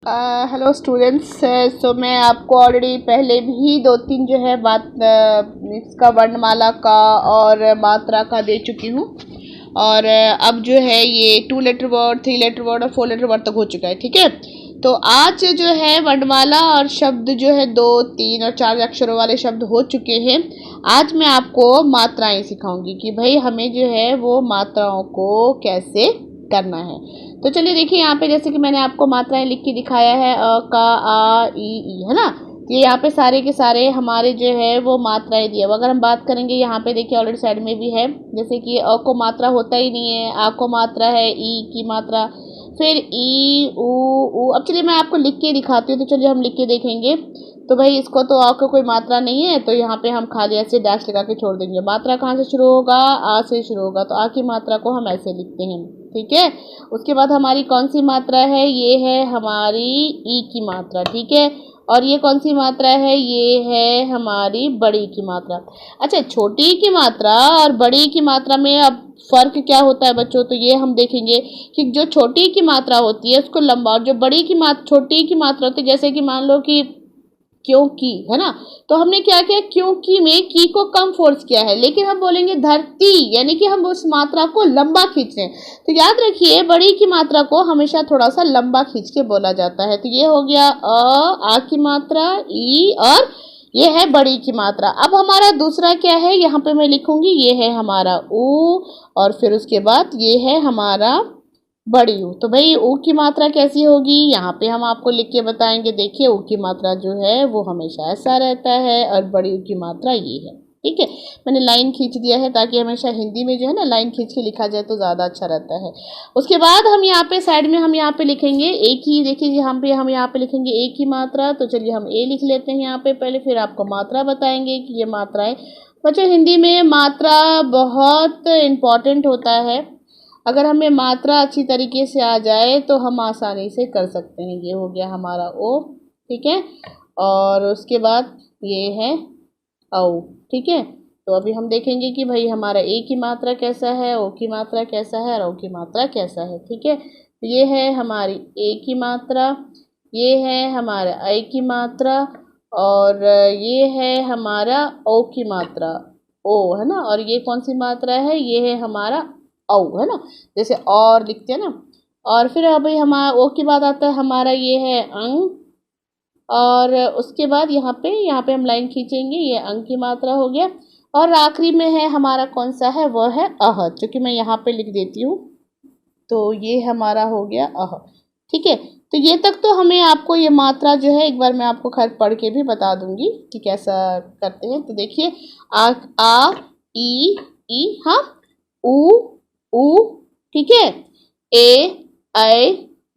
Hello students. सो मैं आपको already पहले भी दो तीन जो है बात इसका वर्णमाला का और मात्रा का दे चुकी हूँ। और अब जो है ये 2 लेटर वर्ड, 3 लेटर वर्ड और 4 लेटर वर्ड तक हो चुका है। ठीक है, तो आज जो है वर्णमाला और शब्द जो है 2, 3 और 4 अक्षरों वाले शब्द हो चुके हैं। आज मैं आपको मात्राएं सिखाऊंगी कि भाई हमें जो है वो मात्राओं को कैसे करना है। तो चलिए देखिए, यहाँ पे जैसे कि मैंने आपको मात्राएं लिख के दिखाया है, अ का आ ई है ना। ये यहाँ पे सारे के सारे हमारे जो है वो मात्राएं दिए। अब अगर हम बात करेंगे, यहाँ पे देखिए ऑलरेडी साइड में भी है, जैसे कि अ को मात्रा होता ही नहीं है, आ को मात्रा है, ई की मात्रा, फिर ई ऊ। अब चलिए मैं आपको लिख के दिखाती हूँ। तो चलिए हम लिख के देखेंगे। तो भाई इसको तो आ को कोई मात्रा नहीं है, तो यहाँ पे हम खाली ऐसे डैश लगा के छोड़ देंगे। मात्रा कहाँ से शुरू होगा? आ से शुरू होगा, तो आ की मात्रा को हम ऐसे लिखते हैं। ठीक है, उसके बाद हमारी कौन सी मात्रा है? ये है हमारी ई की मात्रा। ठीक है, और ये कौन सी मात्रा है? ये है हमारी बड़ी की मात्रा। अच्छा, छोटी की मात्रा और बड़ी की मात्रा में अब फर्क क्या होता है बच्चों? तो ये हम देखेंगे कि जो छोटी की मात्रा होती है उसको लंबा, और जो बड़ी की मात्रा छोटी की मात्रा होती है, जैसे कि मान लो कि क्योंकि, है ना, तो हमने क्या किया? क्योंकि में की को कम फोर्स किया है, लेकिन हम बोलेंगे धरती, यानी कि हम उस मात्रा को लंबा खींच रहे हैं। तो याद रखिए, बड़ी की मात्रा को हमेशा थोड़ा सा लंबा खींच के बोला जाता है। तो ये हो गया आ की मात्रा, ई, और ये है बड़ी की मात्रा। अब हमारा दूसरा क्या है? यहाँ पे मैं लिखूंगी, ये है हमारा ऊ, और फिर उसके बाद ये है हमारा बड़ी ऊ। तो भाई ऊ की मात्रा कैसी होगी? यहाँ पे हम आपको लिख के बताएंगे। देखिए, ऊ की मात्रा जो है वो हमेशा ऐसा रहता है, और बड़ी ऊ की मात्रा ये है। ठीक है, मैंने लाइन खींच दिया है ताकि हमेशा हिंदी में जो है ना लाइन खींच के लिखा जाए तो ज़्यादा अच्छा रहता है। उसके बाद हम यहाँ पे साइड में हम यहाँ पे लिखेंगे एक ही। देखिए यहाँ पे हम यहाँ पे लिखेंगे एक ही मात्रा। तो चलिए हम ए लिख लेते हैं यहाँ पे पहले, फिर आपको मात्रा बताएंगे कि ये मात्राएं। बच्चों, हिंदी में मात्रा बहुत इम्पॉर्टेंट होता है। अगर हमें मात्रा अच्छी तरीके से आ जाए तो हम आसानी से कर सकते हैं। ये हो गया हमारा ओ। ठीक है, और उसके बाद ये है औ। ठीक है, तो अभी हम देखेंगे कि भाई हमारा ए की मात्रा कैसा है, ओ की मात्रा कैसा है, और औ की मात्रा कैसा है। ठीक है, तो ये है हमारी ए की मात्रा, ये है हमारा ऐ की मात्रा, और ये है हमारा ओ की मात्रा, ओ, है ना। और ये कौन सी मात्रा है? ये है हमारा औ, है ना, जैसे और लिखते हैं ना। और फिर अभी हमारा ओ के बाद आता है हमारा ये है अंग, और उसके बाद यहाँ पे हम लाइन खींचेंगे, ये अंग की मात्रा हो गया। और आखिरी में है हमारा कौन सा है? वो है अह, जो कि मैं यहाँ पे लिख देती हूँ। तो ये हमारा हो गया अह। ठीक है, तो ये तक तो हमें आपको ये मात्रा जो है एक बार मैं आपको खैर पढ़ के भी बता दूंगी कि कैसा करते हैं। तो देखिए, आ ई, हाँ, ऊ, ठीक है, ए ऐ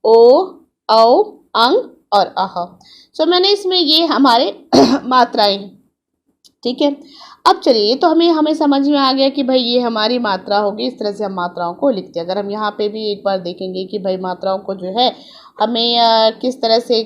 ओ औ अंग और अह। सो मैंने इसमें ये हमारे मात्राएं। ठीक है, अब चलिए, तो हमें समझ में आ गया कि भाई ये हमारी मात्रा होगी। इस तरह से हम मात्राओं को लिखते हैं। अगर हम यहाँ पे भी एक बार देखेंगे कि भाई मात्राओं को जो है हमें किस तरह से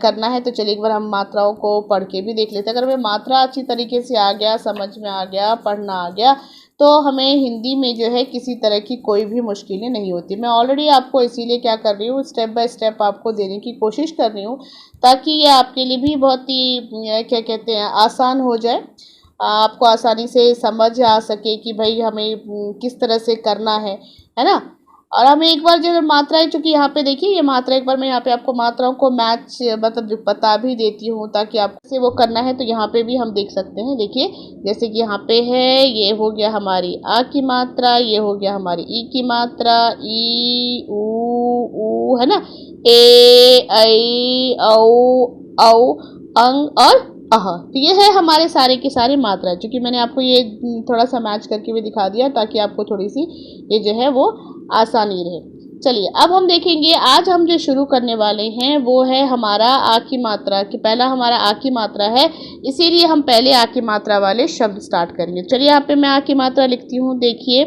करना है, तो चलिए एक बार हम मात्राओं को पढ़ के भी देख लेते हैं। अगर हमें मात्रा अच्छी तरीके से आ गया, समझ में आ गया, पढ़ना आ गया, तो हमें हिंदी में जो है किसी तरह की कोई भी मुश्किलें नहीं होती। मैं ऑलरेडी आपको इसीलिए क्या कर रही हूँ, स्टेप बाय स्टेप आपको देने की कोशिश कर रही हूँ, ताकि ये आपके लिए भी बहुत ही क्या कहते हैं आसान हो जाए, आपको आसानी से समझ आ सके कि भाई हमें किस तरह से करना है ना। और हमें एक बार जो मात्राएं, चूँकि यहाँ पे देखिए ये मात्रा, एक बार मैं यहाँ पे आपको मात्राओं को मैच मतलब जो बता भी देती हूँ ताकि आपसे वो करना है, तो यहाँ पे भी हम देख सकते हैं। देखिए, जैसे कि यहाँ पे है, ये हो गया हमारी आ की मात्रा, ये हो गया हमारी ई की मात्रा, ई ऊ, है ना, ए ऐ औ अंग और अह। तो ये है हमारे सारे के सारे मात्रा, क्योंकि मैंने आपको ये थोड़ा सा मैच करके भी दिखा दिया ताकि आपको थोड़ी सी ये जो है वो आसानी रहे। चलिए अब हम देखेंगे, आज हम जो शुरू करने वाले हैं वो है हमारा आ की मात्रा, कि पहला हमारा आ की मात्रा है, इसीलिए हम पहले आ की मात्रा वाले शब्द स्टार्ट करेंगे। चलिए यहाँ पे मैं आ की मात्रा लिखती हूँ। देखिए,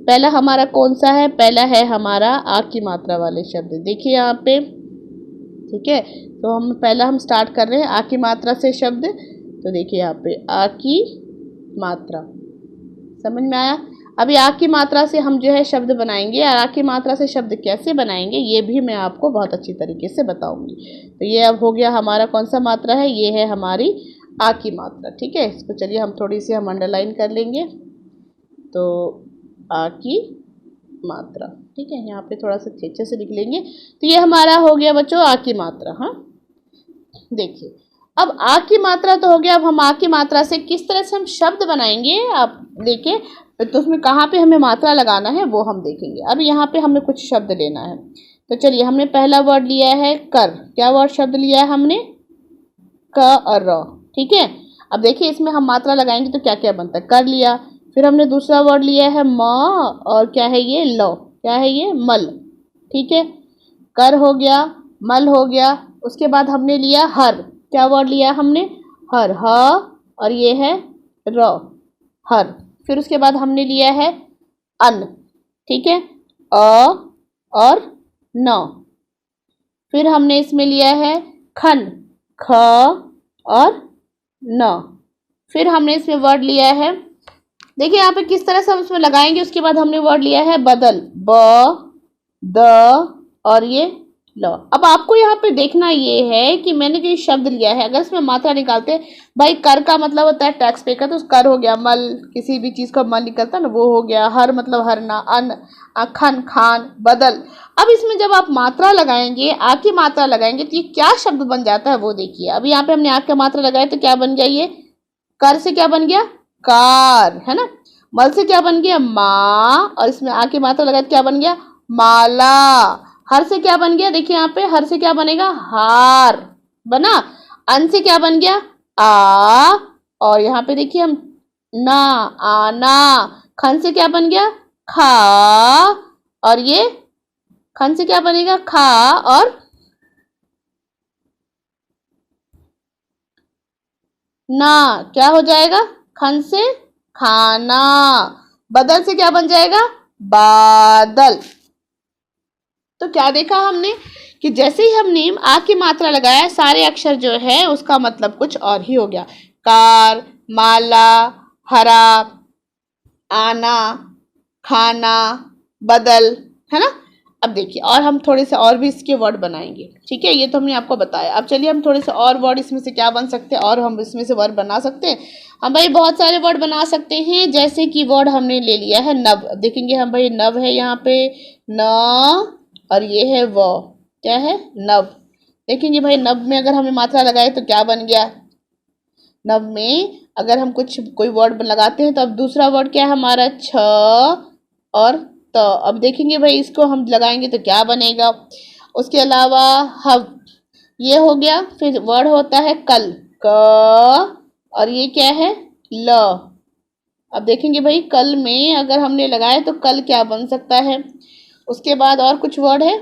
पहला हमारा कौन सा है? पहला है हमारा आ की मात्रा वाले शब्द। देखिए यहाँ पे, ठीक है, तो हम स्टार्ट कर रहे हैं आ की मात्रा से शब्द। तो देखिए यहाँ पे आ की मात्रा, समझ में आया? अभी आ की मात्रा से हम जो है शब्द बनाएंगे, और आ की मात्रा से शब्द कैसे बनाएंगे ये भी मैं आपको बहुत अच्छी तरीके से बताऊंगी। तो ये अब हो गया हमारा कौन सा मात्रा है, ये है हमारी आ की मात्रा। ठीक है, इसको चलिए हम थोड़ी सी हम अंडरलाइन कर लेंगे। तो आ की मात्रा, ठीक है, यहाँ पे थोड़ा सा अच्छे से लिख लेंगे। तो ये हमारा हो गया बच्चों आ की मात्रा। हाँ, देखिए अब आ की मात्रा तो हो गया। अब हम आ की मात्रा से किस तरह से हम शब्द बनाएंगे आप देखिए, तो उसमें कहाँ पे हमें मात्रा लगाना है वो हम देखेंगे। अब यहाँ पे हमें कुछ शब्द लेना है। तो चलिए, हमने पहला वर्ड लिया है कर। क्या वर्ड शब्द लिया है हमने, क और र। ठीक है, अब देखिए इसमें हम मात्रा लगाएंगे तो क्या क्या बनता है, कर लिया। फिर हमने दूसरा वर्ड लिया है म, और क्या है ये, लो। क्या है ये, मल। ठीक है, कर हो गया, मल हो गया। उसके बाद हमने लिया हर। क्या वर्ड लिया हमने, हर, ह, और ये है र, हर। फिर उसके बाद हमने लिया है अन। ठीक है, अ और न। फिर हमने इसमें लिया है खन, ख और न। फिर हमने इसमें वर्ड लिया है, देखिए यहाँ पे किस तरह से हम इसमें लगाएंगे। उसके बाद हमने वर्ड लिया है बदल, ब, द और ये ल। अब आपको यहाँ पे देखना ये है कि मैंने जो शब्द लिया है, अगर इसमें मात्रा निकालते हैं, भाई कर का मतलब होता है टैक्स पे का, तो कर हो गया, मल किसी भी चीज का मल निकलता है ना, वो हो गया, हर मतलब हरना, अन, खन, खान, बदल। अब इसमें जब आप मात्रा लगाएंगे, आ की मात्रा लगाएंगे, तो ये क्या शब्द बन जाता है वो देखिए। अभी यहाँ पे हमने आ का मात्रा लगाया तो क्या बन गया, ये कर से क्या बन गया, कार, है ना। मल से क्या बन गया, माँ, और इसमें आ की मात्रा लगाया तो क्या बन गया, माला। हर से क्या बन गया, देखिए यहाँ पे हर से क्या बनेगा, हार बना। अन से क्या बन गया, आ, और यहाँ पे देखिए हम ना, आना। खन से क्या बन गया, खा, और ये खन से क्या बनेगा, खा, और ना क्या हो जाएगा, खन से खाना। बदल से क्या बन जाएगा, बादल। तो क्या देखा हमने कि जैसे ही हमने आ की मात्रा लगाया, सारे अक्षर जो है उसका मतलब कुछ और ही हो गया। कार, माला, हरा, आना, खाना, बदल, है ना। अब देखिए, और हम थोड़े से और भी इसके वर्ड बनाएंगे। ठीक है, ये तो हमने आपको बताया। अब चलिए हम थोड़े से और वर्ड इसमें से क्या बन सकते हैं, और हम इसमें से वर्ड बना सकते हैं। हम भाई बहुत सारे वर्ड बना सकते हैं, जैसे कि वर्ड हमने ले लिया है नव। देखेंगे हम भाई, नव है यहाँ पे, न, और ये है व। क्या है, नव। देखेंगे भाई, नव में अगर हमें मात्रा लगाए तो क्या बन गया, नव में अगर हम कुछ कोई वर्ड लगाते हैं तो अब दूसरा वर्ड क्या है हमारा, छ और त। अब देखेंगे भाई, इसको हम लगाएंगे तो क्या बनेगा। उसके अलावा हव, ये हो गया। फिर वर्ड होता है कल, क, और ये क्या है, ल। अब देखेंगे भाई, कल में अगर हमने लगाए तो कल क्या बन सकता है। उसके बाद और कुछ वर्ड है,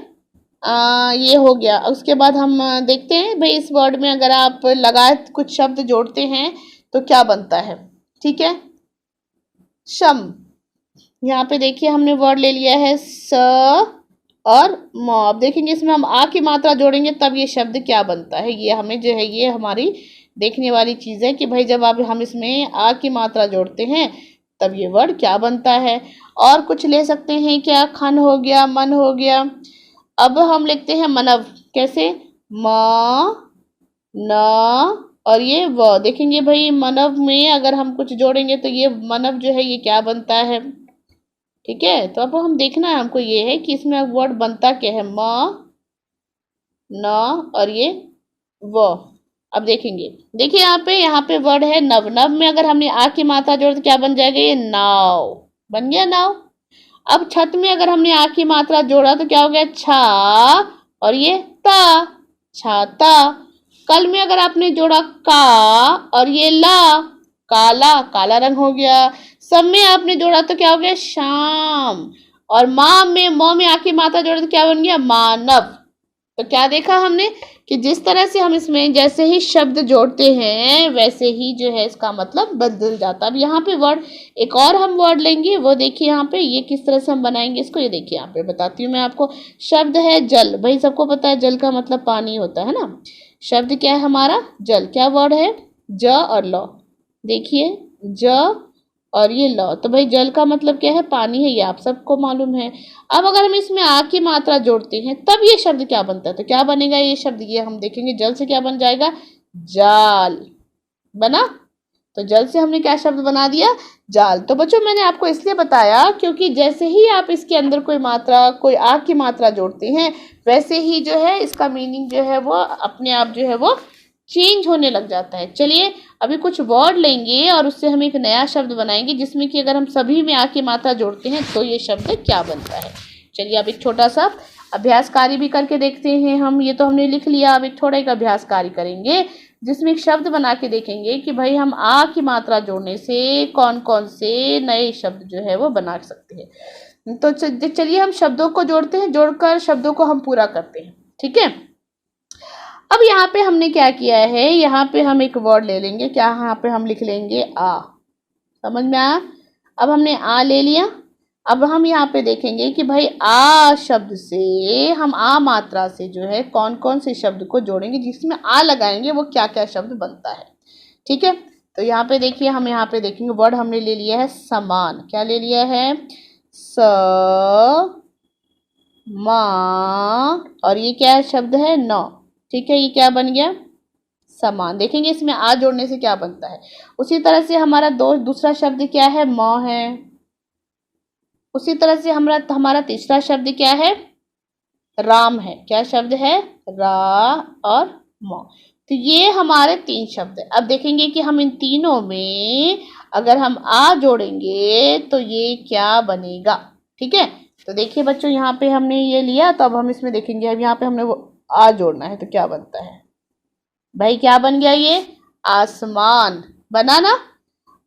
ये हो गया। उसके बाद हम देखते हैं भाई, इस वर्ड में अगर आप लगा कुछ शब्द जोड़ते हैं तो क्या बनता है। ठीक है, शम। यहाँ पे देखिए हमने वर्ड ले लिया है स और म। अब देखेंगे इसमें हम आ की मात्रा जोड़ेंगे तब ये शब्द क्या बनता है। ये हमें जो है, ये हमारी देखने वाली चीज़ है कि भाई जब आप हम इसमें आ की मात्रा जोड़ते हैं तब ये वर्ड क्या बनता है। और कुछ ले सकते हैं क्या, खन हो गया, मन हो गया। अब हम लिखते हैं मनव। कैसे, म, न और ये व। देखेंगे भाई, मनव में अगर हम कुछ जोड़ेंगे तो ये मनव जो है ये क्या बनता है। ठीक है, तो अब हम देखना है हमको ये है कि इसमें वर्ड बनता क्या है, म, न और ये व। अब देखेंगे, देखिए यहाँ पे वर्ड है नव। नव में अगर हमने आ की मात्रा जोड़ तो क्या बन जाएगा, ये नाव बन गया, नाव। अब छत में अगर हमने आ की मात्रा जोड़ा तो क्या हो गया, छा, और ये ता, छाता। कल में अगर आपने जोड़ा का और ये ला, काला, काला रंग हो गया। सब में आपने जोड़ा तो क्या हो गया, शाम। और माँ में, म में आ की मात्रा जोड़ा तो क्या बन गया, मानव। तो क्या देखा हमने कि जिस तरह से हम इसमें जैसे ही शब्द जोड़ते हैं वैसे ही जो है इसका मतलब बदल जाता है। अब यहाँ पे वर्ड एक और हम वर्ड लेंगे, वो देखिए यहाँ पे ये किस तरह से हम बनाएंगे इसको। ये देखिए यहाँ पे बताती हूँ मैं आपको। शब्द है जल। भाई सबको पता है जल का मतलब पानी होता है ना। शब्द क्या है हमारा, जल। क्या वर्ड है, ज और ल। देखिए ज और ये ल। तो भाई जल का मतलब क्या है? पानी है, ये आप सबको मालूम है। अब अगर हम इसमें आ की मात्रा जोड़ते हैं तब ये शब्द क्या बनता है? तो क्या बनेगा ये शब्द? ये हम देखेंगे। जल से क्या बन जाएगा? जाल बना। तो जल से हमने क्या शब्द बना दिया? जाल। तो बच्चों मैंने आपको इसलिए बताया क्योंकि जैसे ही आप इसके अंदर कोई मात्रा, कोई आ की मात्रा जोड़ते हैं, वैसे ही जो है इसका मीनिंग जो है वो अपने आप जो है वो चेंज होने लग जाता है। चलिए अभी कुछ वर्ड लेंगे और उससे हम एक नया शब्द बनाएंगे जिसमें कि अगर हम सभी में आ की मात्रा जोड़ते हैं तो ये शब्द क्या बनता है। चलिए अब एक छोटा सा अभ्यास कार्य भी करके देखते हैं हम। ये तो हमने लिख लिया, अब एक थोड़ा एक अभ्यास कार्य करेंगे जिसमें एक शब्द बना के देखेंगे कि भाई हम आ की मात्रा जोड़ने से कौन कौन से नए शब्द जो है वो बना सकते हैं। तो चलिए हम शब्दों को जोड़ते हैं, जोड़कर शब्दों को हम पूरा करते हैं। ठीक है। अब यहाँ पे हमने क्या किया है, यहाँ पे हम एक वर्ड ले लेंगे। क्या यहाँ पे हम लिख लेंगे? आ। समझ में आया? अब हमने आ ले लिया। अब हम यहाँ पे देखेंगे कि भाई आ शब्द से हम आ मात्रा से जो है कौन कौन से शब्द को जोड़ेंगे, जिसमें आ लगाएंगे वो क्या क्या शब्द बनता है। ठीक है। तो यहाँ पे देखिए, हम यहाँ पे देखेंगे वर्ड हमने ले लिया है समान। क्या ले लिया है? स मा। और ये क्या शब्द है? नौ। ठीक है, ये क्या बन गया? समान। देखेंगे इसमें आ जोड़ने से क्या बनता है। उसी तरह से हमारा दूसरा शब्द क्या है? म है। उसी तरह से हमारा तीसरा शब्द क्या है? राम है। क्या शब्द है? रा और म। तो ये हमारे 3 शब्द है। अब देखेंगे कि हम इन तीनों में अगर हम आ जोड़ेंगे तो ये क्या बनेगा। ठीक है। तो देखिए बच्चों, यहाँ पे हमने ये लिया, तो अब हम इसमें देखेंगे। अब यहाँ पे हमने वो आ जोड़ना है तो क्या बनता है भाई? क्या बन गया ये? आसमान बना ना।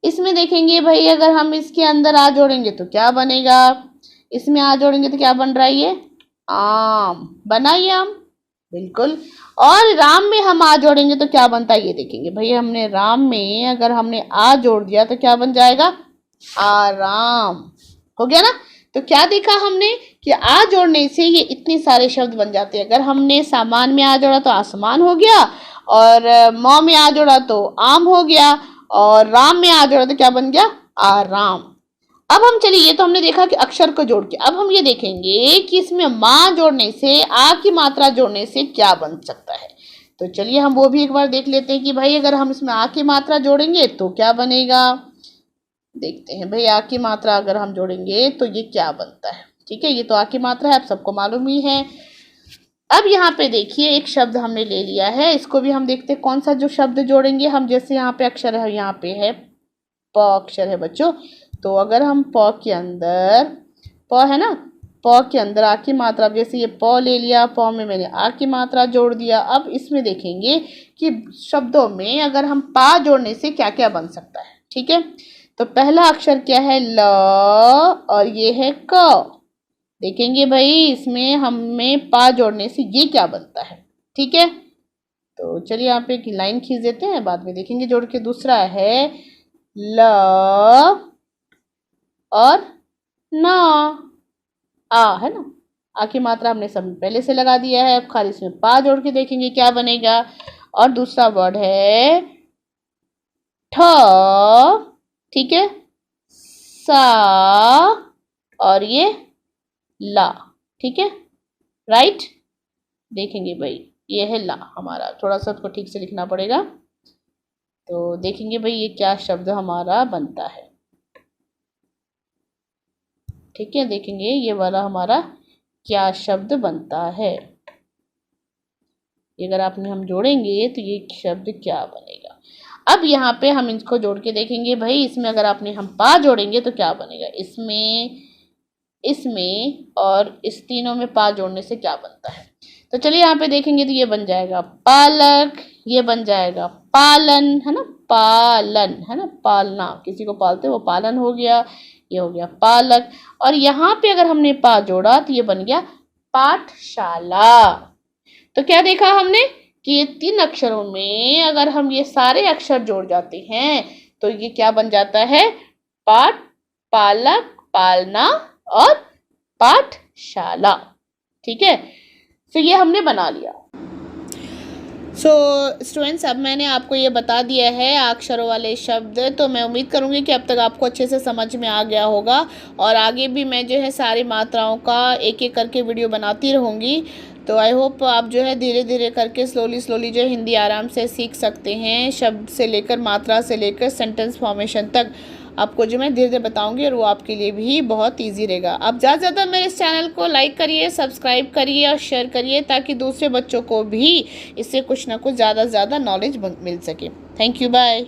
इसमें देखेंगे भाई, अगर हम इसके अंदर आ जोड़ेंगे तो क्या बनेगा? इसमें आ जोड़ेंगे तो क्या बन रहा है? ये आम बना। ये आम बिल्कुल। और राम में हम आ जोड़ेंगे तो क्या बनता है? ये देखेंगे भाई, हमने राम में अगर हमने आ जोड़ दिया तो क्या बन जाएगा? आराम। हो गया ना। तो क्या देखा हमने कि आ जोड़ने से ये इतने सारे शब्द बन जाते हैं। अगर हमने सामान में आ जोड़ा तो आसमान हो गया, और म में आ जोड़ा तो आम हो गया, और राम में आ जोड़ा तो क्या बन गया? आराम। अब हम चलिए, ये तो हमने देखा कि अक्षर को जोड़ के। अब हम ये देखेंगे कि इसमें माँ जोड़ने से, आ की मात्रा जोड़ने से क्या बन सकता है। तो चलिए हम वो भी एक बार देख लेते हैं कि भाई अगर हम इसमें आ की मात्रा जोड़ेंगे तो क्या बनेगा। देखते हैं भाई, आ की मात्रा अगर हम जोड़ेंगे तो ये क्या बनता है। ठीक है, ये तो आ की मात्रा है, आप सबको मालूम ही है। अब यहाँ पे देखिए एक शब्द हमने ले लिया है, इसको भी हम देखते हैं कौन सा जो शब्द जोड़ेंगे हम। जैसे यहाँ पे अक्षर है, यहाँ पे है प अक्षर है बच्चों। तो अगर हम प के अंदर, प है ना, प के अंदर आ की मात्रा, जैसे ये प ले लिया, प में मैंने आ की मात्रा जोड़ दिया। अब इसमें देखेंगे कि शब्दों में अगर हम पा जोड़ने से क्या क्या बन सकता है। ठीक है। तो पहला अक्षर क्या है? ल, और ये है क। देखेंगे भाई इसमें हमें पा जोड़ने से ये क्या बनता है। ठीक है। तो चलिए यहाँ पे एक लाइन खींच देते हैं, बाद में देखेंगे जोड़ के। दूसरा है ल और ना। आ है ना, आ की मात्रा हमने सब पहले से लगा दिया है। अब खाली इसमें पा जोड़ के देखेंगे क्या बनेगा। और दूसरा वर्ड है ठ। ठीक है, सा और ये ला। ठीक है, राइट। देखेंगे भाई ये है ला हमारा, थोड़ा सा उसको ठीक से लिखना पड़ेगा। तो देखेंगे भाई ये क्या शब्द हमारा बनता है। ठीक है, देखेंगे ये वाला हमारा क्या शब्द बनता है। अगर आपने हम जोड़ेंगे तो ये शब्द क्या बनेगा। अब यहाँ पे हम इसको जोड़ के देखेंगे भाई, इसमें अगर आपने हम पा जोड़ेंगे तो क्या बनेगा। इसमें, इसमें और इस तीनों में पा जोड़ने से क्या बनता है। तो चलिए यहाँ पे देखेंगे तो ये बन जाएगा पालक, ये बन जाएगा पालन, है ना, पालन है ना, पालना, किसी को पालते वो पालन हो गया। ये हो गया पालक। और यहाँ पे अगर हमने पा जोड़ा तो ये बन गया पाठशाला। तो क्या देखा हमने कि ये 3 अक्षरों में अगर हम ये सारे अक्षर जोड़ जाते हैं तो ये क्या बन जाता है। पाठ, पालक, पालना और पाठशाला। ठीक है, तो ये हमने बना लिया। सो स्टूडेंट्स, अब मैंने आपको ये बता दिया है अक्षरों वाले शब्द, तो मैं उम्मीद करूँगी कि अब तक आपको अच्छे से समझ में आ गया होगा। और आगे भी मैं जो है सारी मात्राओं का एक एक करके वीडियो बनाती रहूँगी। तो आई होप आप जो है धीरे धीरे करके स्लोली जो है हिंदी आराम से सीख सकते हैं। शब्द से लेकर, मात्रा से लेकर सेंटेंस फॉर्मेशन तक आपको जो मैं धीरे धीरे बताऊंगी, और वो आपके लिए भी बहुत इजी रहेगा। आप ज़्यादा से ज़्यादा मेरे इस चैनल को लाइक करिए, सब्सक्राइब करिए और शेयर करिए, ताकि दूसरे बच्चों को भी इससे कुछ ना कुछ ज़्यादा से ज़्यादा नॉलेज मिल सके। Thank you, bye.